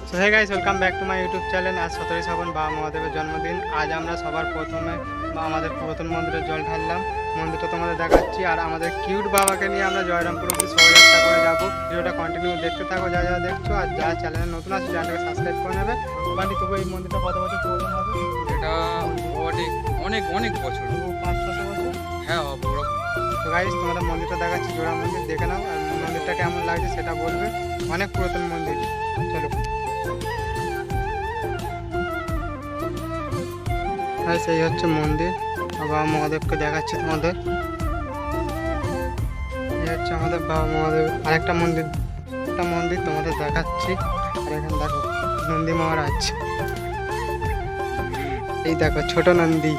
So hey guys, welcome back to my YouTube channel. আজ 17 শ্রাবণ বাবা মহাদেবের জন্মদিন। আজ আমরা সবার প্রথমে আমাদের পুরাতন মন্দিরে জল ঢাললাম। মন্দিরটা তোমাদের দেখাচ্ছি। আর আমাদের কিউট বাবাকে নিয়ে আমরা জয়রামপুর অব্দি শোভাযাত্রা করে যাবো। ভিডিওটা কন্টিনিউ দেখতে থাকো যা যা দেখছো। আর যা চ্যানেলে নতুন আছে চ্যানেলটাকে সাবস্ক্রাইব করে নেবে। ওখানে তবু এই মন্দিরটা কত বছর পুরাতন হবে? এটা অনেক অনেক অনেক বছর, 500 বছর। হ্যাঁ ওরকম। তো গাইস, তোমাদের মন্দিরটা দেখাচ্ছি, জোড়া মন্দির, দেখে নাও। আর মন্দিরটা কেমন লাগছে সেটা বলবে। অনেক পুরাতন মন্দির। চলো গাইস, এই হচ্ছে মন্দির। বাবা মহাদেবকে দেখাচ্ছি তোমাদের। এই হচ্ছে আমাদের বাবা মহাদেব। আরেকটা মন্দির, একটা মন্দির তোমাদের দেখাচ্ছি। আর এখানে দেখো নন্দী মহারাজ, এই দেখো ছোট নন্দী।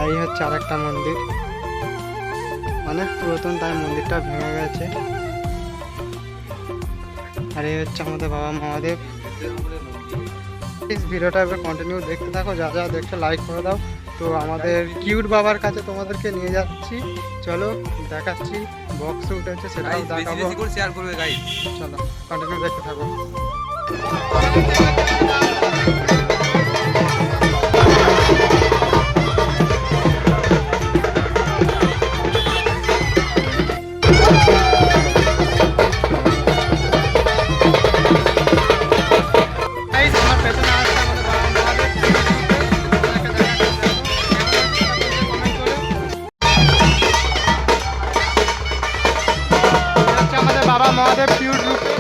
এই হচ্ছে আরেকটা মন্দির, অনেক পুরাতন, তাই মন্দিরটা ভেঙে গেছে। আর এই হচ্ছে আমাদের বাবা মহাদেব। ভিডিওটা এবার কন্টিনিউ দেখতে থাকো, যা যা দেখছো লাইক করে দাও। তো আমাদের কিউট বাবার কাছে তোমাদেরকে নিয়ে যাচ্ছি, চলো দেখাচ্ছি। বক্সে উঠেছে সেটাও দেখাবো, শেয়ার করবে গাইস। চলো কন্টিনিউ দেখতে থাকো। বাবা মহাদেব পিউর রূপে।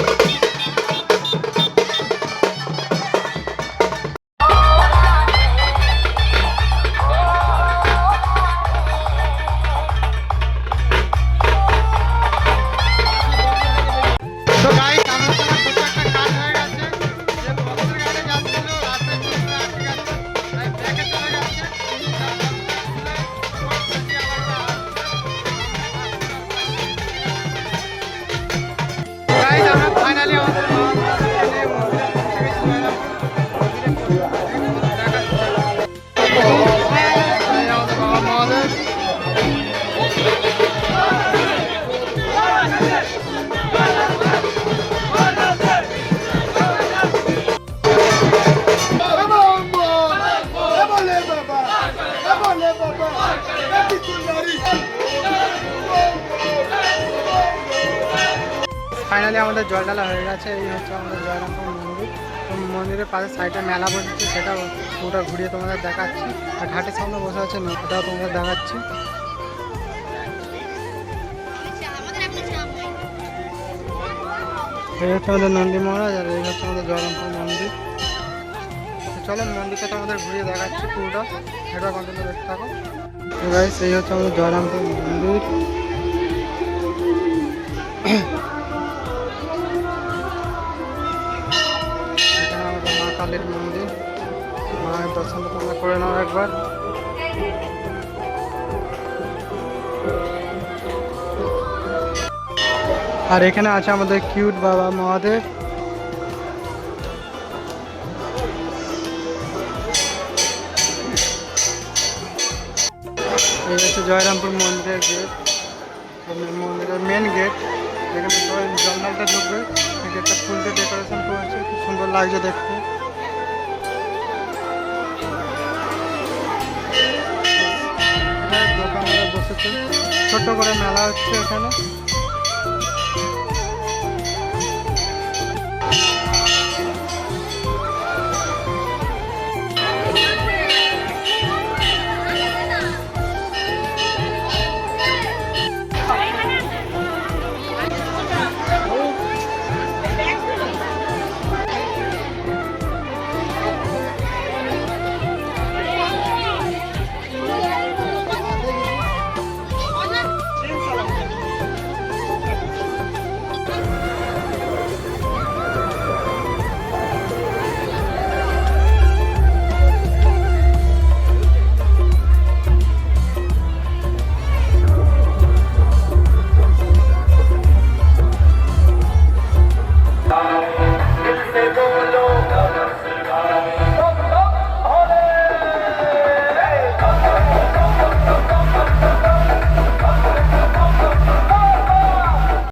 তো গাইস, আমার সময় প্রত্যেকটা কাজ হয়ে গেছে। যে বক্সের গাড়ি যাচ্ছিল রাস্তায় পুরো আটকে গেছে, তাই ব্যাকে চলে গেছে। গাইস, আমরা ফাইনালি আমাদের বাবা মহাদেব। ফাইনালি আমাদের জল ঢালা হয়ে গেছে। এই হচ্ছে আমাদের জয়রামপুর মন্দির। তো মন্দিরের পাশে সাইডে মেলা বসেছে, সেটা পুরোটা ঘুরিয়ে তোমাদের দেখাচ্ছি। আর ঘাটের সামনে বসে আছে নৌকাটাও তোমাদের দেখাচ্ছি। এই হচ্ছে আমাদের নন্দী মহারাজ, আর এই হচ্ছে আমাদের জয়রামপুর মন্দির। তো চলো মন্দিরটা তোমাদের ঘুরিয়ে দেখাচ্ছি পুরোটা, সেটা কন্টিনিউ দেখতে থাকো। তো গাইস, এই হচ্ছে আমাদের জয়রামপুর মন্দির। এখানে আমাদের মা কালীর মন্দির। মায়ের দর্শন তোমরা করে নাও একবার। আর এখানে আছে আমাদের কিউট বাবা মহাদেব। এই হচ্ছে জয়রামপুর মন্দিরের গেট, মন্দিরের মেন গেট, যেখানে সবাই জঙ্গলটা ঢুকবে। এই গেটটা ফুল দিয়ে ডেকোরেশন করেছে, খুব সুন্দর লাগছে দেখতে। দোকানদার বসেছে, ছোট্ট করে মেলা হচ্ছে এখানে।